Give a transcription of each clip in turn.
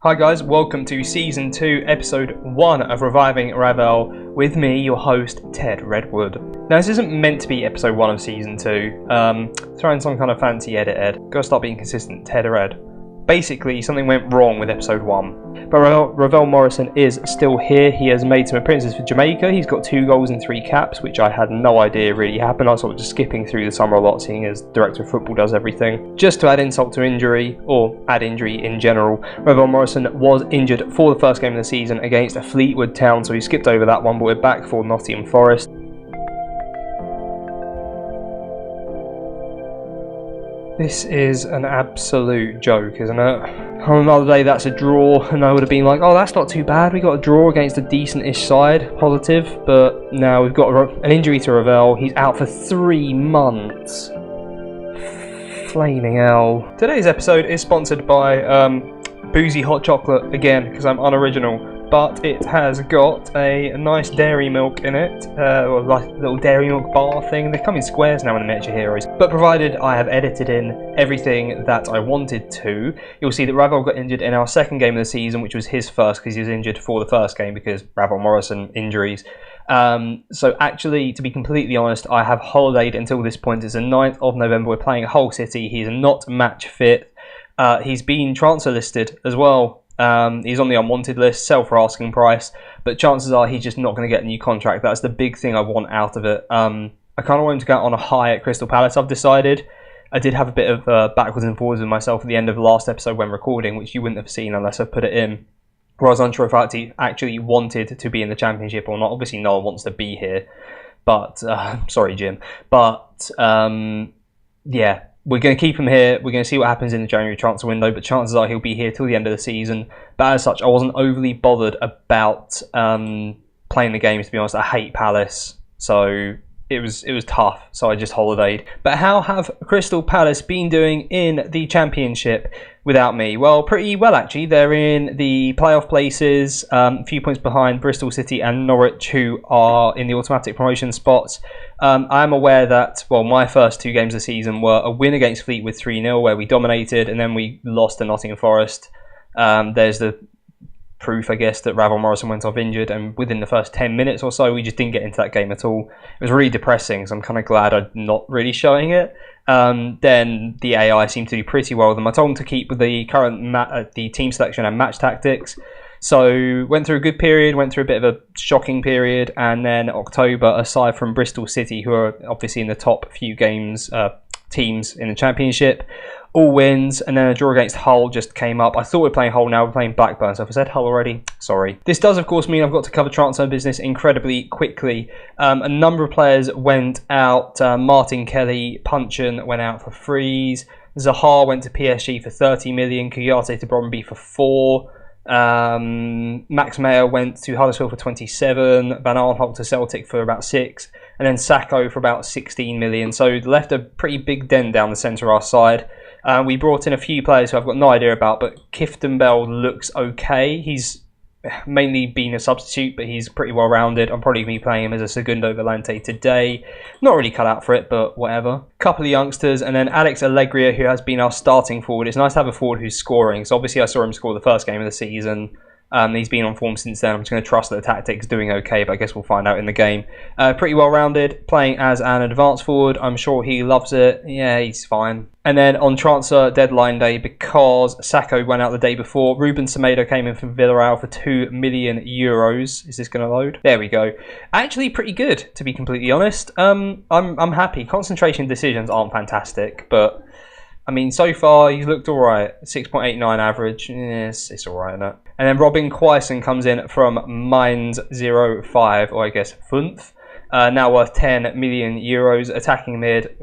Hi guys, welcome to Season 2, Episode 1 of Reviving Ravel, with me, your host, Ted Redwood. Now this isn't meant to be Episode 1 of Season 2, throwing some kind of fancy edit, Gotta start being consistent, Ted Red. Basically, something went wrong with Episode 1. But Ravel Morrison is still here. He has made some appearances for Jamaica. He's got 2 goals and 3 caps, which I had no idea really happened. I was sort of just skipping through the summer a lot, seeing as Director of Football does everything. Just to add insult to injury, or add injury in general, Ravel Morrison was injured for the first game of the season against Fleetwood Town, so he skipped over that one, but we're back for Nottingham Forest. This is an absolute joke, isn't it? On another day that's a draw, and I would have been like, oh, that's not too bad, we got a draw against a decent-ish side, positive, but now we've got an injury to Ravel. He's out for 3 months. Flaming hell. Today's episode is sponsored by Boozy Hot Chocolate, again, because I'm unoriginal. But it has got a nice dairy milk in it, or like a little dairy milk bar thing. They come in squares now in the Miniature Heroes. But provided I have edited in everything that I wanted to, you'll see that Ravel got injured in our second game of the season, which was his first because he was injured for the first game because Ravel Morrison injuries. So actually, to be completely honest, I have holidayed until this point. It's the 9th of November. We're playing Hull City. He's not match fit. He's been transfer listed as well. He's on the unwanted list, sell for asking price, but chances are he's just not going to get a new contract. That's the big thing I want out of it. I kind of want him to go out on a high at Crystal Palace, I've decided. I did have a bit of backwards and forwards with myself at the end of the last episode when recording, which you wouldn't have seen unless I put it in, where I was unsure if I actually wanted to be in the Championship or not. Obviously no one wants to be here, but sorry Jim, but yeah. We're going to keep him here. We're going to see what happens in the January transfer window, but chances are he'll be here till the end of the season. But as such, I wasn't overly bothered about playing the games, to be honest. I hate Palace, so it was tough, so I just holidayed. But how have Crystal Palace been doing in the Championship without me? Well, pretty well actually. They're in the playoff places, a few points behind Bristol City and Norwich, who are in the automatic promotion spots. I am aware that, well, my first 2 games of the season were a win against Fleetwood 3-0, where we dominated, and then we lost to Nottingham Forest. There's the proof, I guess, that Ravel Morrison went off injured, and within the first 10 minutes or so, we just didn't get into that game at all. It was really depressing, so I'm kind of glad I'm not really showing it. Then the AI seemed to do pretty well with them. I told them to keep with the current the team selection and match tactics. So went through a good period, went through a bit of a shocking period, and then October, aside from Bristol City, who are obviously in the top few games teams in the Championship, all wins, and then a draw against Hull just came up. I thought we were playing Hull, now we're playing Blackburn, so if I said Hull already, sorry. This does of course mean I've got to cover transfer business incredibly quickly. A number of players went out. Martin Kelly, Punchin went out for frees. Zaha went to PSG for 30 million, Kouyaté to Bromby for 4. Max Meyer went to Huddersfield for 27, Van Arnholt to Celtic for about 6, and then Sacco for about 16 million. So left a pretty big dent down the centre of our side. We brought in a few players who I've got no idea about, but Kifton Bell looks okay. He's mainly been a substitute, but he's pretty well rounded. I'm probably going to be playing him as a Segundo Volante today. Not really cut out for it, but whatever. Couple of youngsters, and then Alex Allegria, who has been our starting forward. It's nice to have a forward who's scoring. So obviously I saw him score the first game of the season. He's been on form since then. I'm just going to trust that the tactic's doing okay, but I guess we'll find out in the game. Pretty well rounded, playing as an advanced forward. I'm sure he loves it. Yeah, he's fine. And then on transfer deadline day, because Sacco went out the day before, Ruben Semedo came in from Villarreal for €2 million. Is this going to load? There we go. Actually, pretty good, to be completely honest. I'm happy. Concentration decisions aren't fantastic, but I mean, so far he's looked alright. 6.89 average. Yes, it's alright, isn't it? And then Robin Quaison comes in from Mainz 05, or I guess Funf. Now worth €10 million, attacking mid.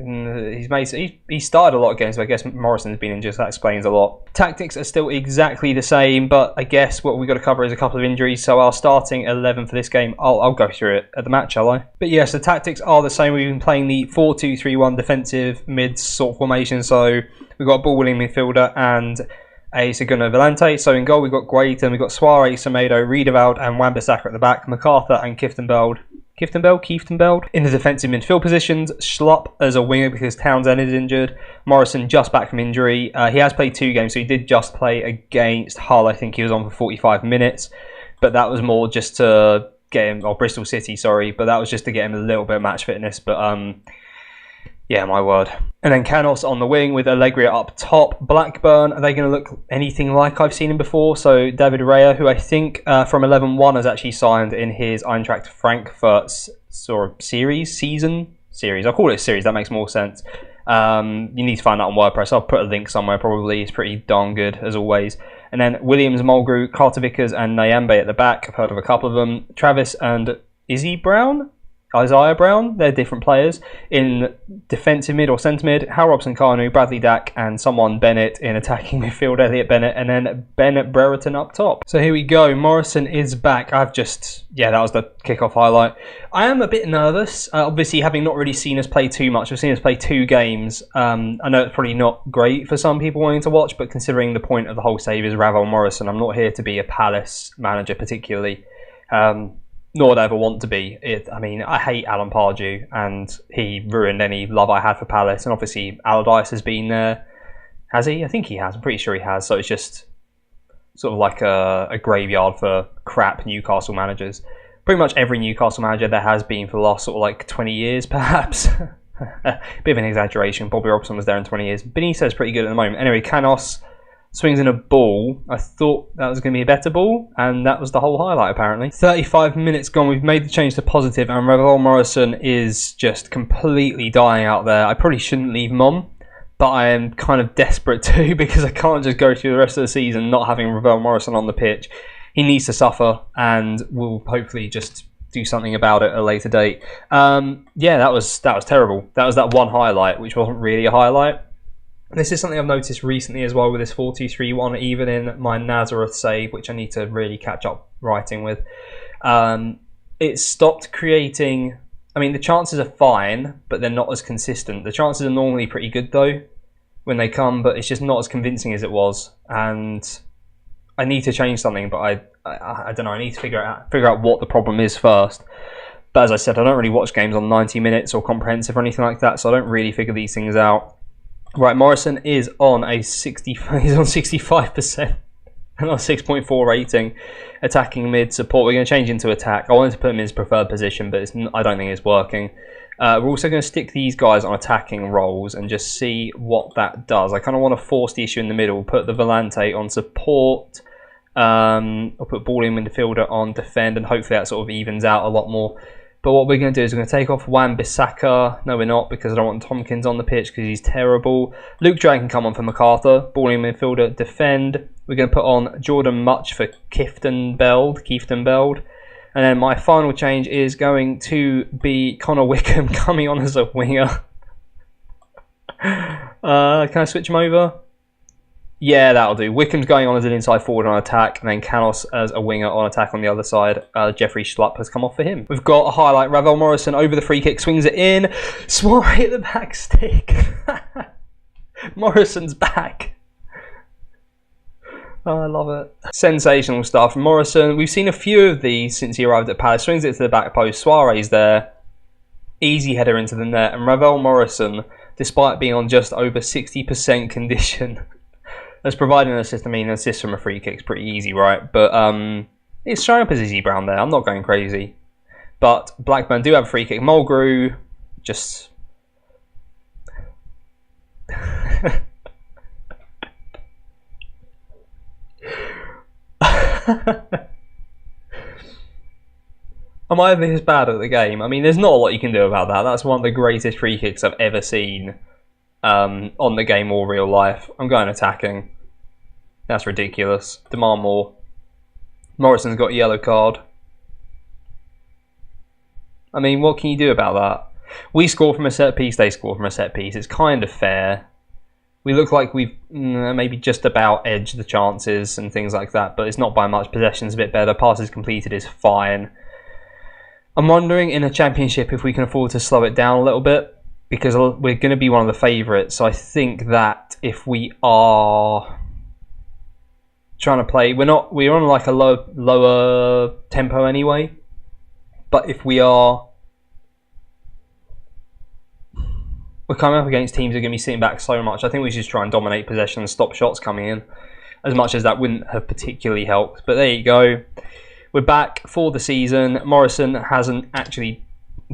He started a lot of games, but I guess Morrison's been injured, so that explains a lot. Tactics are still exactly the same, but I guess what we've got to cover is a couple of injuries. So our starting 11 for this game, I'll go through it at the match, shall I? But yes, the tactics are the same. We've been playing the 4-2-3-1 defensive mid sort of formation. So we've got a ball-winning midfielder and a Segundo Volante. So in goal we've got Guaita, we've got Suarez, Semedo, Riedewald and Wan-Bissaka at the back, MacArthur and Kifton Bell Kieftenbeld. In the defensive midfield positions, Schlupp as a winger because Townsend is injured. Morrison just back from injury. He has played 2 games, so he did just play against Hull. I think he was on for 45 minutes, but that was more just to get him, or Bristol City, sorry, but that was just to get him a little bit of match fitness. But yeah, my word. And then Canos on the wing with Allegria up top. Blackburn, are they going to look anything like I've seen him before? So David Raya, who I think from 11-1 has actually signed in his Eintracht Frankfurt series. I'll call it a series, that makes more sense. You need to find that on WordPress. I'll put a link somewhere probably. It's pretty darn good as always. And then Williams, Mulgrew, Carter Vickers and Nyambe at the back. I've heard of a couple of them. Travis and Isaiah Brown, they're different players. In defensive mid or centre mid, Hal Robson Kanu, Bradley Dack and someone Bennett in attacking midfield, Elliot Bennett, and then Bennett Brereton up top. So here we go, Morrison is back. That was the kickoff highlight. I am a bit nervous, obviously having not really seen us play too much. I've seen us play 2 games. I know it's probably not great for some people wanting to watch, but considering the point of the whole save is Ravel Morrison, I'm not here to be a Palace manager particularly. Nor would I ever want to be. I hate Alan Pardew, and he ruined any love I had for Palace. And obviously, Allardyce has been there. Has he? I think he has. I'm pretty sure he has. So it's just sort of like a graveyard for crap Newcastle managers. Pretty much every Newcastle manager there has been for the last sort of like 20 years, perhaps. A bit of an exaggeration. Bobby Robson was there in 20 years. Benitez pretty good at the moment. Anyway, Canos swings in a ball. I thought that was going to be a better ball, and that was the whole highlight apparently. 35 minutes gone, we've made the change to positive, and Ravel Morrison is just completely dying out there. I probably shouldn't leave him on, but I am kind of desperate to, because I can't just go through the rest of the season not having Ravel Morrison on the pitch. He needs to suffer, and we'll hopefully just do something about it at a later date. Yeah, that was terrible. That was that one highlight, which wasn't really a highlight. This is something I've noticed recently as well with this 4-2-3-1, even in my Nazareth save, which I need to really catch up writing with. It stopped creating... the chances are fine, but they're not as consistent. The chances are normally pretty good, though, when they come, but it's just not as convincing as it was. And I need to change something, but I don't know. I need to figure out what the problem is first. But as I said, I don't really watch games on 90 minutes or comprehensive or anything like that, so I don't really figure these things out. Right, Morrison is on he's on 65% and on 6.4 rating, attacking mid support. We're going to change into attack. I wanted to put him in his preferred position, but I don't think it's working. We're also going to stick these guys on attacking roles and just see what that does. I kind of want to force the issue in the middle, put the Volante on support, I'll put ball in midfielder on defend, and hopefully that sort of evens out a lot more. But what we're going to do is we're going to take off Wan-Bissaka. No, we're not, because I don't want Tompkins on the pitch because he's terrible. Luke Drake can come on for MacArthur. Balling midfielder, defend. We're going to put on Jordan Much for Kieftenbeld. And then my final change is going to be Connor Wickham coming on as a winger. Can I switch him over? Yeah, that'll do. Wickham's going on as an inside forward on attack, and then Canos as a winger on attack on the other side. Jeffrey Schlupp has come off for him. We've got a highlight. Ravel Morrison over the free kick, swings it in. Suarez at the back stick. Morrison's back. Oh, I love it. Sensational stuff. Morrison, we've seen a few of these since he arrived at Palace. Swings it to the back post. Suarez there. Easy header into the net. And Ravel Morrison, despite being on just over 60% condition, as providing an assist. An assist from a free kick is pretty easy, right? But it's showing up as Izzy Brown there. I'm not going crazy. But Blackburn do have a free kick. Mulgrew just... Am I this bad at the game? There's not a lot you can do about that. That's one of the greatest free kicks I've ever seen. On the game or real life. I'm going attacking. That's ridiculous. Demand more. Morrison's got a yellow card. What can you do about that? We score from a set piece, they score from a set piece. It's kind of fair. We look like we've maybe just about edged the chances and things like that, but it's not by much. Possession's a bit better. Passes completed is fine. I'm wondering in a championship if we can afford to slow it down a little bit, because we're going to be one of the favourites. So I think that if we are trying to play, we're on like a lower tempo anyway. But if we are we're coming up against teams who are going to be sitting back so much. I think we should just try and dominate possession and stop shots coming in, as much as that wouldn't have particularly helped. But there you go. We're back for the season. Morrison hasn't actually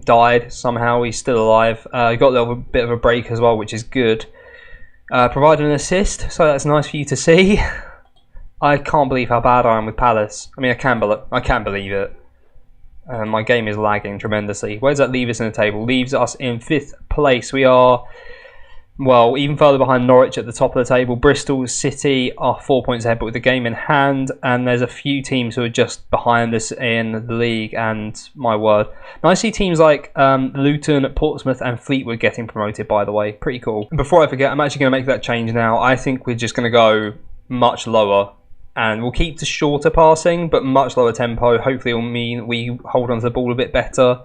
died somehow. He's still alive. He got a little bit of a break as well, which is good. Provided an assist, so that's nice for you to see. I can't believe how bad I am with Palace. I mean, I can believe it. My game is lagging tremendously. Where does that leave us in the table? Leaves us in 5th place. We are, well, even further behind Norwich at the top of the table. Bristol City are 4 points ahead, but with the game in hand. And there's a few teams who are just behind us in the league. And my word, now I see teams like Luton, Portsmouth, and Fleetwood getting promoted. By the way, pretty cool. And before I forget, I'm actually going to make that change now. I think we're just going to go much lower. And we'll keep the shorter passing, but much lower tempo. Hopefully it'll mean we hold on to the ball a bit better.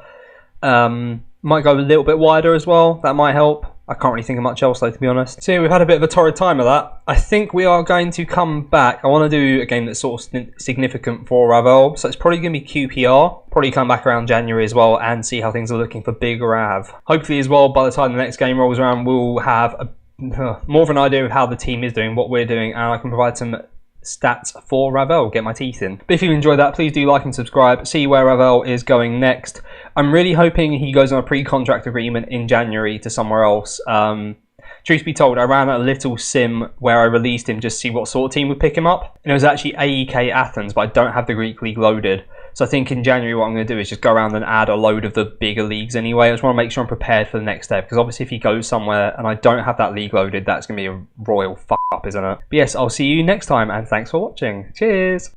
Might go a little bit wider as well. That might help. I can't really think of much else though, to be honest. So yeah, we've had a bit of a torrid time of that. I think we are going to come back. I want to do a game that's sort of significant for Ravel. So it's probably going to be QPR. Probably come back around January as well and see how things are looking for Big Rav. Hopefully as well, by the time the next game rolls around, we'll have more of an idea of how the team is doing, what we're doing, and I can provide some stats for Ravel, get my teeth in. But if you enjoyed that, please do like and subscribe, see where Ravel is going next. I'm really hoping he goes on a pre-contract agreement in January to somewhere else. Truth be told, I ran a little sim where I released him just to see what sort of team would pick him up, and it was actually AEK Athens, but I don't have the Greek league loaded. So I think in January what I'm going to do is just go around and add a load of the bigger leagues anyway. I just want to make sure I'm prepared for the next step, because obviously if he goes somewhere and I don't have that league loaded, that's going to be a royal fuck up, isn't it? But yes, I'll see you next time, and thanks for watching. Cheers!